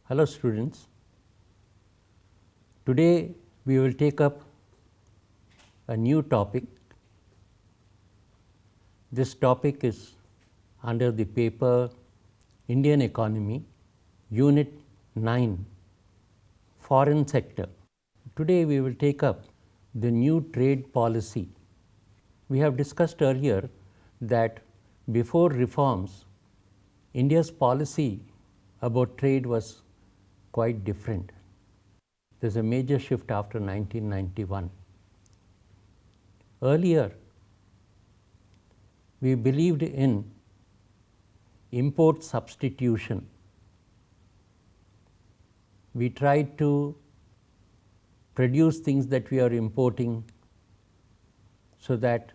Hello students, today we will take up a new topic. This topic is under the paper Indian Economy, Unit 9, Foreign Sector. Today we will take up the new trade policy. We have discussed earlier that before reforms, India's policy about trade was quite different. There's a major shift after 1991. Earlier, we believed in import substitution. We tried to produce things that we are importing so that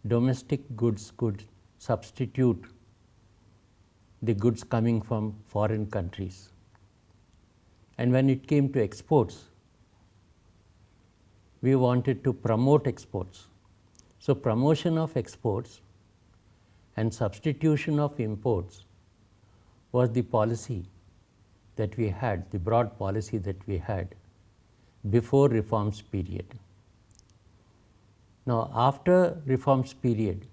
domestic goods could substitute the goods coming from foreign countries. And when it came to exports, we wanted to promote exports. So promotion of exports and substitution of imports was the policy that we had, the broad policy that we had before reforms period. Now after reforms period,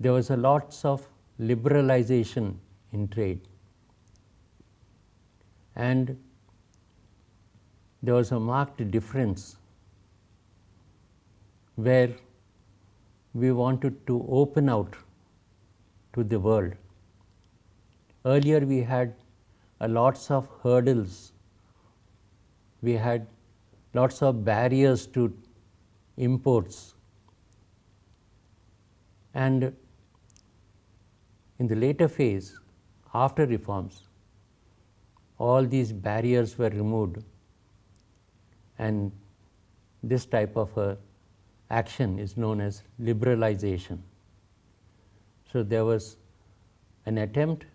there was a lots of liberalization in trade, and there was a marked difference where we wanted to open out to the world. Earlier we had lots of hurdles, we had lots of barriers to imports, and in the later phase, after reforms, all these barriers were removed, and this type of action is known as liberalization. So there was an attempt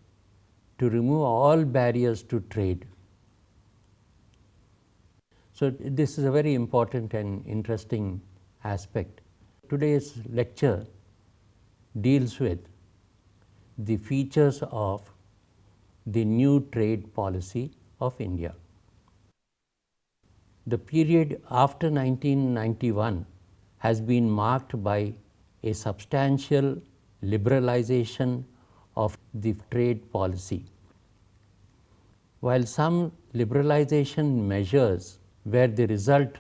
to remove all barriers to trade. So this is a very important and interesting aspect. Today's lecture deals with the features of the new trade policy of India. The period after 1991 has been marked by a substantial liberalization of the trade policy. While some liberalization measures were the result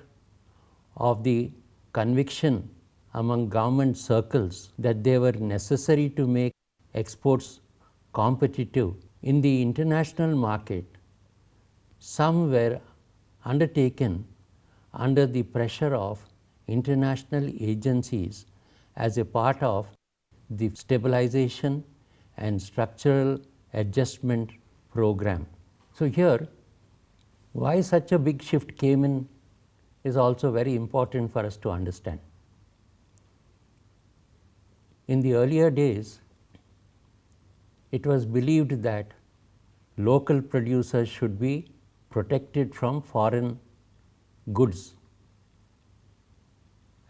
of the conviction among government circles that they were necessary to make exports competitive in the international market, some were undertaken under the pressure of international agencies as a part of the stabilization and structural adjustment program. So here, why such a big shift came in is also very important for us to understand. In the earlier days, it was believed that local producers should be protected from foreign goods,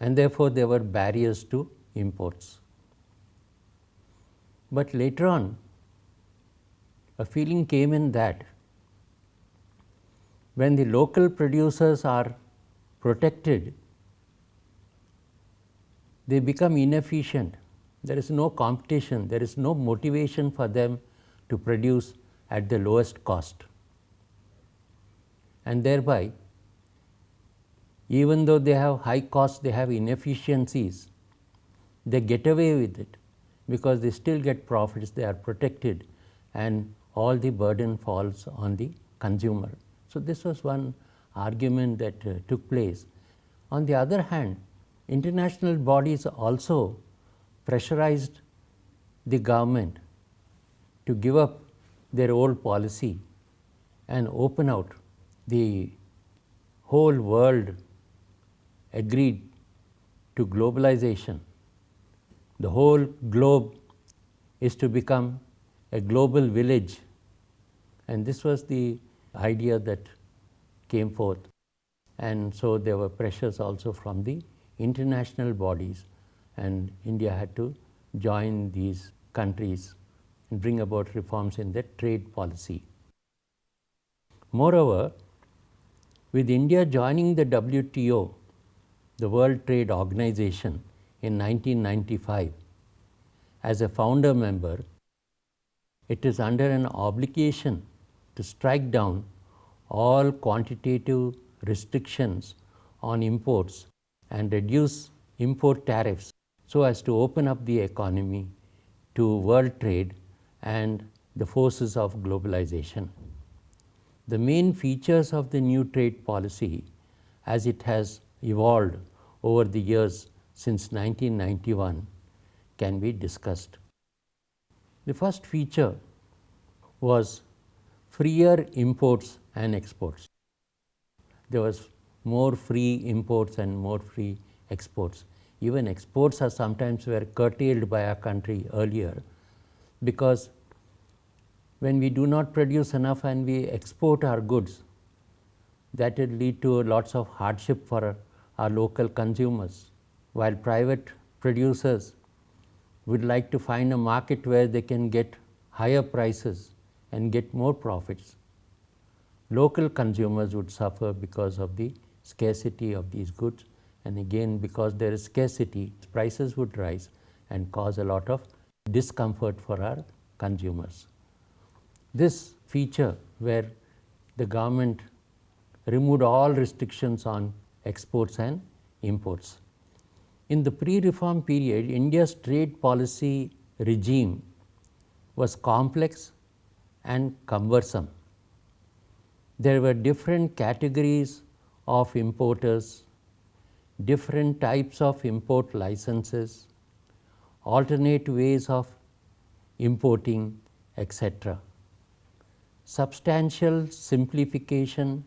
and therefore there were barriers to imports. But later on, a feeling came in that when the local producers are protected, they become inefficient. There is no competition, there is no motivation for them to produce at the lowest cost. And thereby, even though they have high costs, they have inefficiencies, they get away with it because they still get profits, they are protected, and all the burden falls on the consumer. So this was one argument that took place. On the other hand, international bodies also pressurized the government to give up their old policy and open out. The whole world agreed to globalization. The whole globe is to become a global village, and this was the idea that came forth. And so there were pressures also from the international bodies, and India had to join these countries and bring about reforms in their trade policy. Moreover, with India joining the WTO, the World Trade Organization, in 1995, as a founder member, it is under an obligation to strike down all quantitative restrictions on imports and reduce import tariffs so as to open up the economy to world trade and the forces of globalization. The main features of the new trade policy as it has evolved over the years since 1991 can be discussed. The first feature was freer imports and exports. There was more free imports and more free exports. Even exports are sometimes were curtailed by our country earlier, because when we do not produce enough and we export our goods, that will lead to lots of hardship for our local consumers, while private producers would like to find a market where they can get higher prices and get more profits. Local consumers would suffer because of the scarcity of these goods, and again because there is scarcity, prices would rise and cause a lot of discomfort for our consumers. This feature where the government removed all restrictions on exports and imports. In the pre-reform period, India's trade policy regime was complex and cumbersome. There were different categories of importers, different types of import licenses, alternate ways of importing, etc. Substantial simplification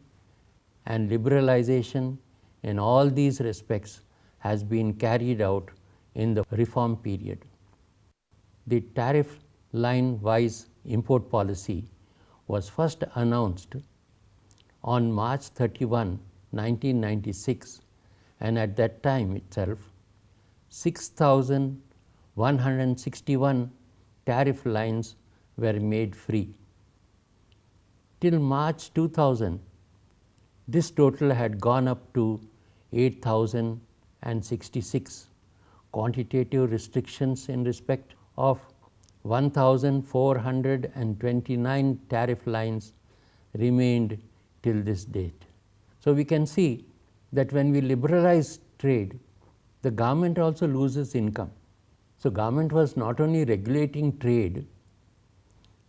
and liberalization in all these respects has been carried out in the reform period. The tariff line wise import policy was first announced on March 31, 1996, and at that time itself 6,161 tariff lines were made free. Till March 2000, this total had gone up to 8,066. Quantitative restrictions in respect of 1,429 tariff lines remained till this date. So we can see that when we liberalize trade, the government also loses income. So government was not only regulating trade,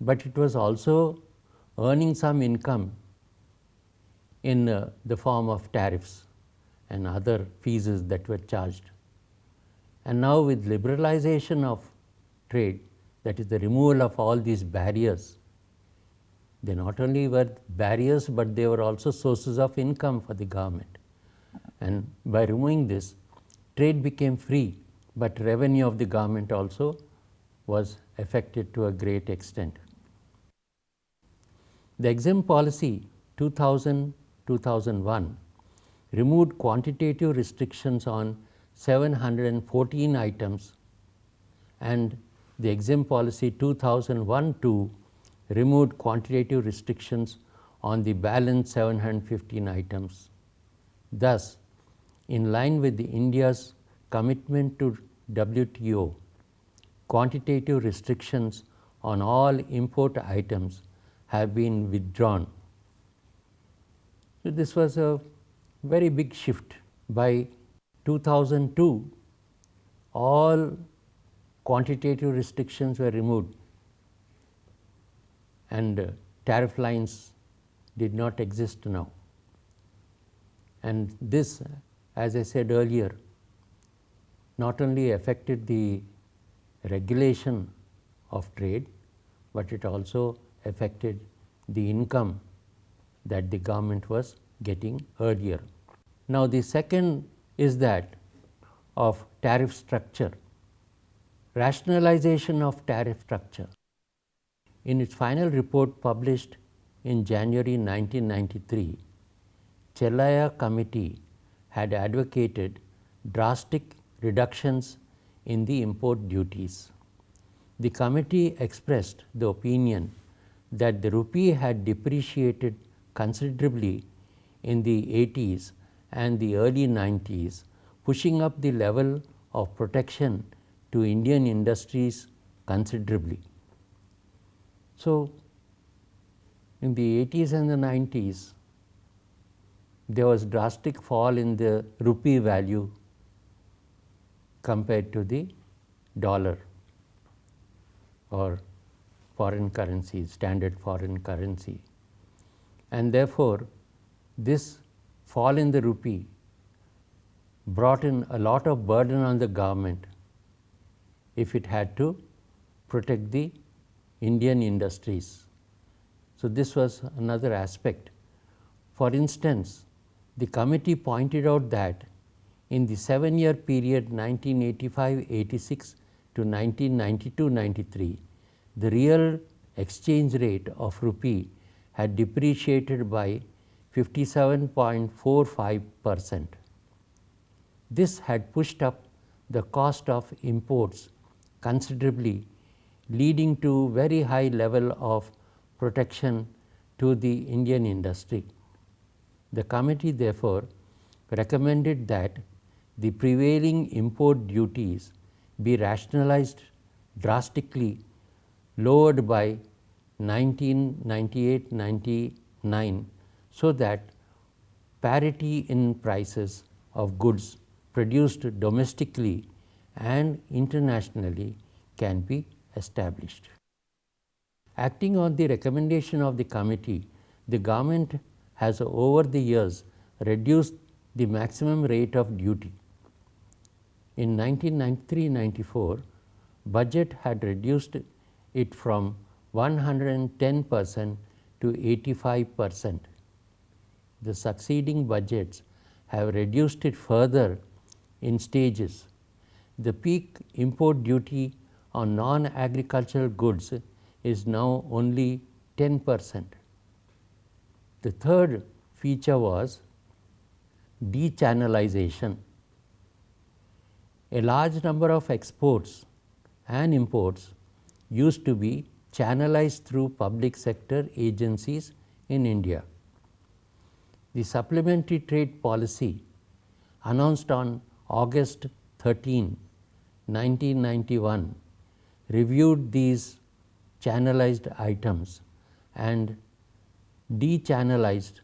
but it was also earning some income in the form of tariffs and other fees that were charged. And now with liberalization of trade, that is the removal of all these barriers, they not only were barriers, but they were also sources of income for the government. And by removing this, trade became free, but revenue of the government also was affected to a great extent. The exempt policy 2000-2001 removed quantitative restrictions on 714 items, and the exempt policy 2001-2 removed quantitative restrictions on the balance 715 items. Thus, in line with India's commitment to WTO, quantitative restrictions on all import items have been withdrawn. So this was a very big shift. By 2002, all quantitative restrictions were removed and tariff lines did not exist now. And this, as I said earlier, not only affected the regulation of trade, but it also affected the income that the government was getting earlier. Now the second is that of tariff structure, rationalization of tariff structure. In its final report published in January 1993, Chellaya Committee had advocated drastic reductions in the import duties. The committee expressed the opinion that the rupee had depreciated considerably in the 80s and the early 90s, pushing up the level of protection to Indian industries considerably. So, in the 80s and the 90s, there was drastic fall in the rupee value compared to the dollar or foreign currency, standard foreign currency. And therefore, this fall in the rupee brought in a lot of burden on the government if it had to protect the Indian industries. So, this was another aspect. For instance, the committee pointed out that in the 7-year period 1985-86 to 1992-93, the real exchange rate of rupee had depreciated by 57.45%. This had pushed up the cost of imports considerably, leading to very high level of protection to the Indian industry. The committee therefore recommended that the prevailing import duties be rationalized drastically, lowered by 1998-99, so that parity in prices of goods produced domestically and internationally can be established. Acting on the recommendation of the committee, the government has over the years reduced the maximum rate of duty. In 1993-94, budget had reduced it from 110% to 85%. The succeeding budgets have reduced it further in stages. The peak import duty on non-agricultural goods is now only 10%. The third feature was dechannelization. A large number of exports and imports used to be channelized through public sector agencies in India. The supplementary trade policy announced on August 13, 1991 reviewed these channelized items and dechannelized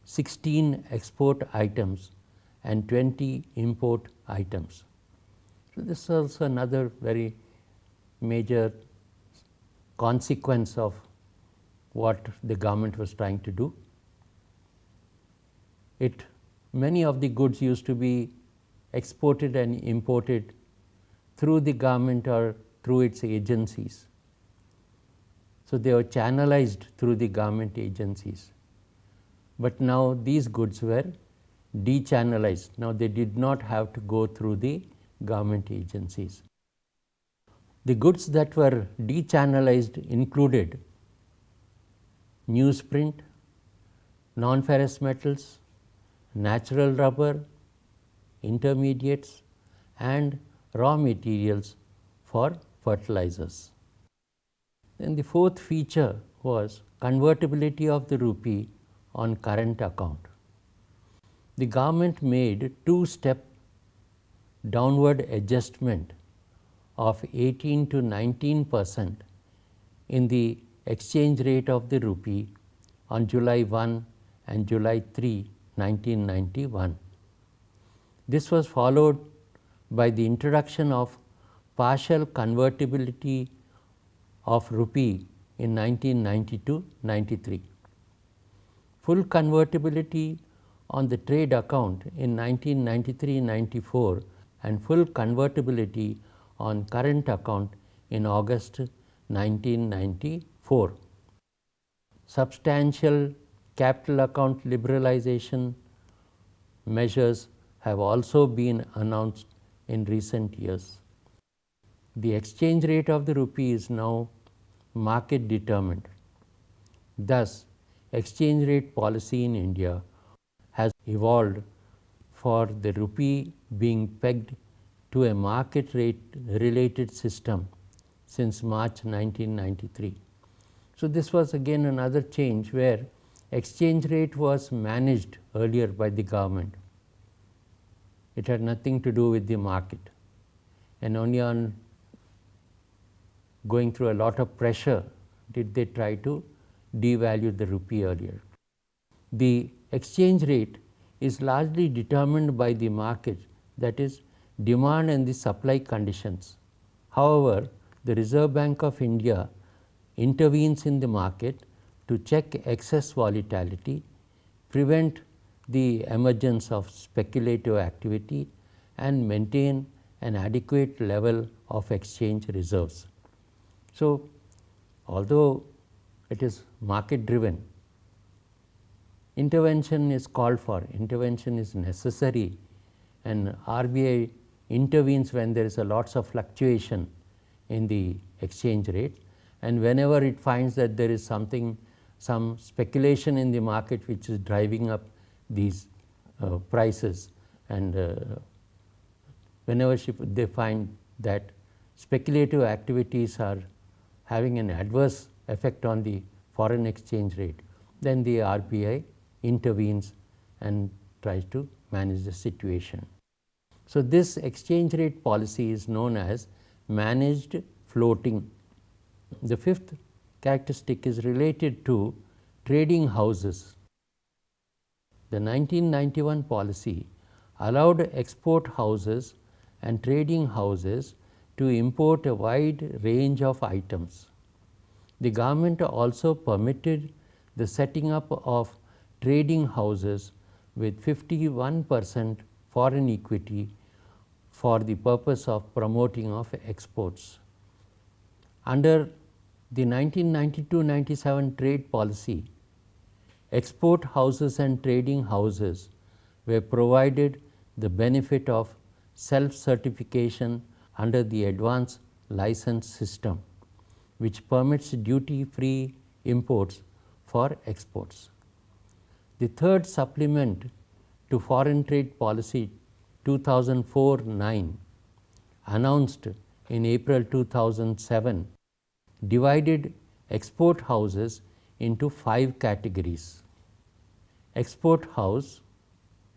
16 export items and 20 import items. So, this is also another very major consequence of what the government was trying to do. Many of the goods used to be exported and imported through the government or through its agencies. So, they were channelized through the government agencies, but now these goods were dechannelized. Now, they did not have to go through the government agencies. The goods that were dechannelized included newsprint, non-ferrous metals, natural rubber, intermediates and raw materials for fertilizers. Then the fourth feature was convertibility of the rupee on current account. The government made two-step downward adjustment of 18 to 19% in the exchange rate of the rupee on July 1 and July 3, 1991. This was followed by the introduction of partial convertibility of rupee in 1992-93. Full convertibility on the trade account in 1993-94 and full convertibility on current account in August 1994. Substantial capital account liberalization measures have also been announced in recent years. The exchange rate of the rupee is now market determined. Thus, exchange rate policy in India has evolved for the rupee being pegged to a market rate related system since March 1993. So, this was again another change where exchange rate was managed earlier by the government. It had nothing to do with the market, and only on going through a lot of pressure did they try to devalue the rupee earlier. The exchange rate is largely determined by the market, that is, demand and the supply conditions. However, the Reserve Bank of India intervenes in the market to check excess volatility, prevent the emergence of speculative activity, and maintain an adequate level of exchange reserves. So, although it is market driven, intervention is called for, intervention is necessary, and RBI intervenes when there is a lots of fluctuation in the exchange rate, and whenever it finds that there is some speculation in the market which is driving up these prices, and whenever they find that speculative activities are having an adverse effect on the foreign exchange rate, then the RBI intervenes and tries to manage the situation. So, this exchange rate policy is known as managed floating. The fifth characteristic is related to trading houses. The 1991 policy allowed export houses and trading houses to import a wide range of items. The government also permitted the setting up of trading houses with 51% foreign equity for the purpose of promoting of exports. Under the 1992-97 trade policy, export houses and trading houses were provided the benefit of self-certification under the advanced license system, which permits duty-free imports for exports. The third supplement to Foreign Trade Policy 2004-9, announced in April 2007, divided export houses into 5 categories. Export house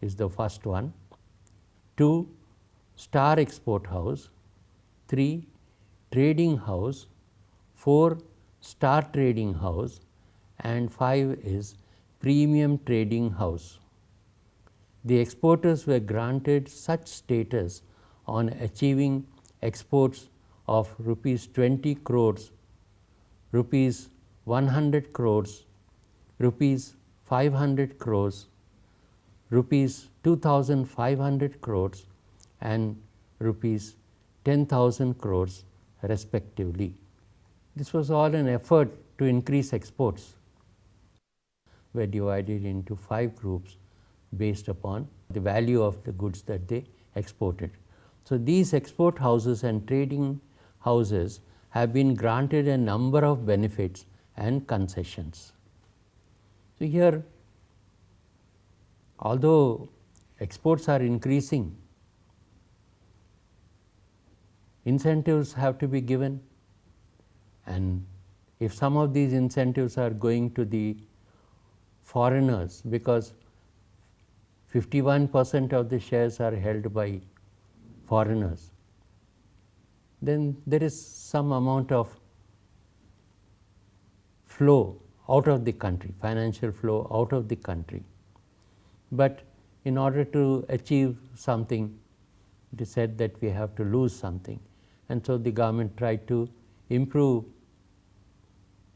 is the first one, 2 star export house, 3 trading house, 4 star trading house, and 5 is premium trading house. The exporters were granted such status on achieving exports of rupees 20 crores, rupees 100 crores, rupees 500 crores, rupees 2,500 crores, and rupees 10,000 crores respectively. This was all an effort to increase exports. Were divided into 5 groups based upon the value of the goods that they exported. So, these export houses and trading houses have been granted a number of benefits and concessions. So, here although exports are increasing, incentives have to be given, and if some of these incentives are going to the foreigners, because 51% of the shares are held by foreigners, then there is some amount of flow out of the country, financial flow out of the country. But in order to achieve something, it is said that we have to lose something, and so the government tried to improve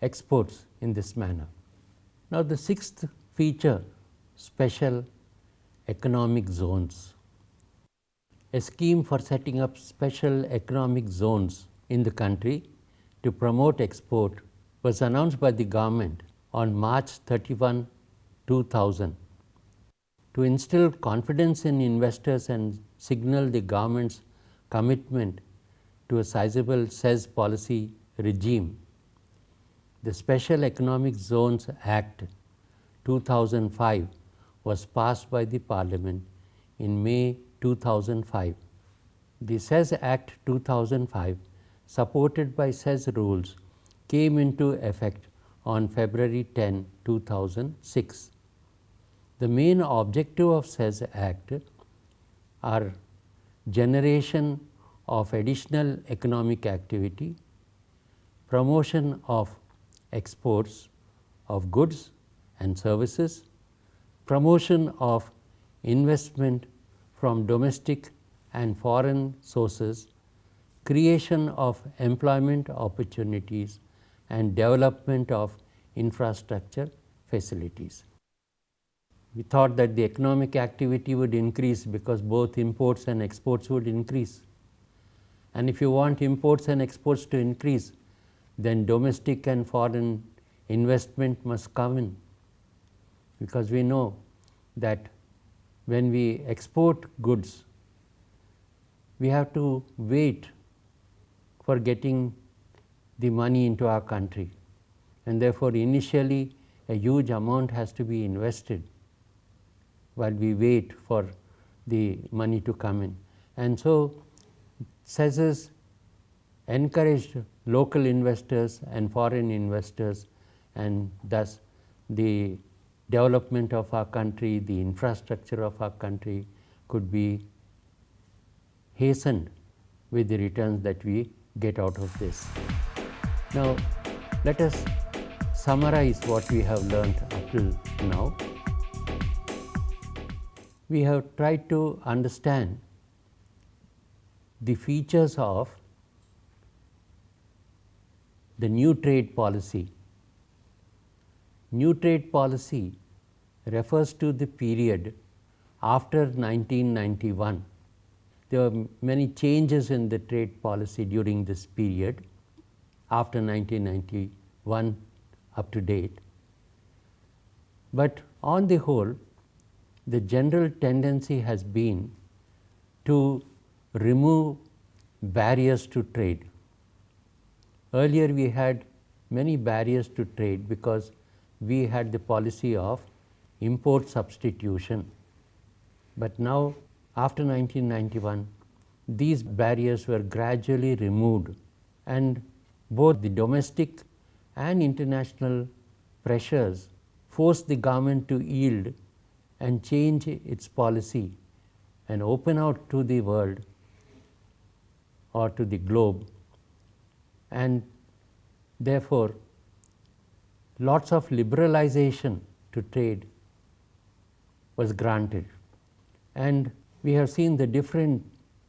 exports in this manner. Now, the sixth feature, special economic zones. A scheme for setting up special economic zones in the country to promote export was announced by the government on March 31, 2000. To instill confidence in investors and signal the government's commitment to a sizable cess policy regime, the Special Economic Zones Act 2005 was passed by the Parliament in May 2005. The cess Act 2005, supported by cess rules, came into effect on February 10, 2006. The main objective of said Act are generation of additional economic activity, promotion of exports of goods and services, promotion of investment from domestic and foreign sources, creation of employment opportunities, and development of infrastructure facilities. We thought that the economic activity would increase because both imports and exports would increase. And if you want imports and exports to increase, then domestic and foreign investment must come in, because we know that when we export goods, we have to wait for getting the money into our country, and therefore initially a huge amount has to be invested while we wait for the money to come in. And so CESS encouraged local investors and foreign investors, and thus the development of our country, the infrastructure of our country could be hastened with the returns that we get out of this. Now, let us summarize what we have learned up till now. We have tried to understand the features of the new trade policy. New trade policy refers to the period after 1991. There were many changes in the trade policy during this period after 1991 up to date. But on the whole, the general tendency has been to remove barriers to trade. Earlier we had many barriers to trade because we had the policy of import substitution. But now, after 1991, these barriers were gradually removed, and both the domestic and international pressures forced the government to yield and change its policy and open out to the world or to the globe, and therefore lots of liberalization to trade was granted. And we have seen the different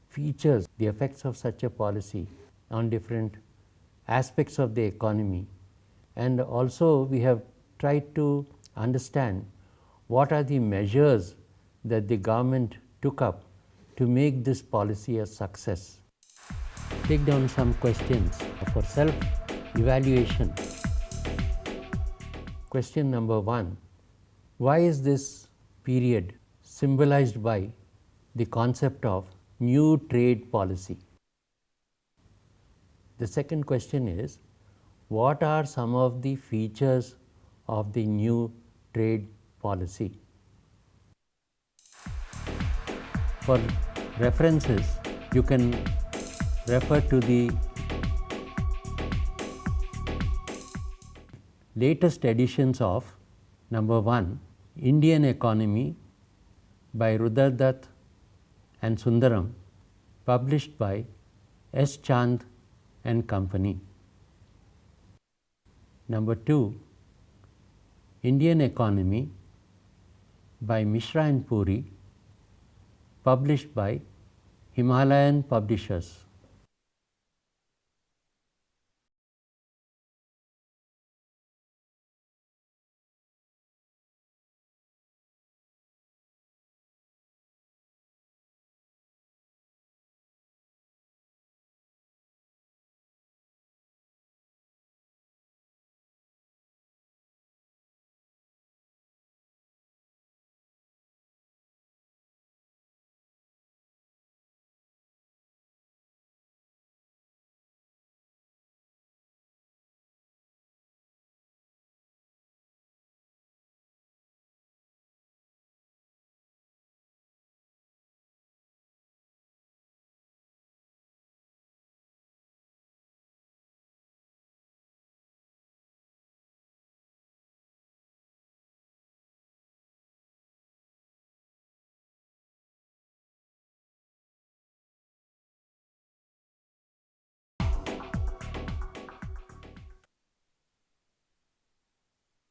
features, the effects of such a policy on different aspects of the economy, and also we have tried to understand what are the measures that the government took up to make this policy a success. Take down some questions for self-evaluation. Question number 1. Why is this period symbolized by the concept of new trade policy? The second question is, what are some of the features of the new trade policy? For references, you can refer to the latest editions of number 1, Indian Economy by Rudradath and Sundaram, published by S. Chand and Company. Number 2, Indian Economy by Mishra and Puri, published by Himalayan Publishers.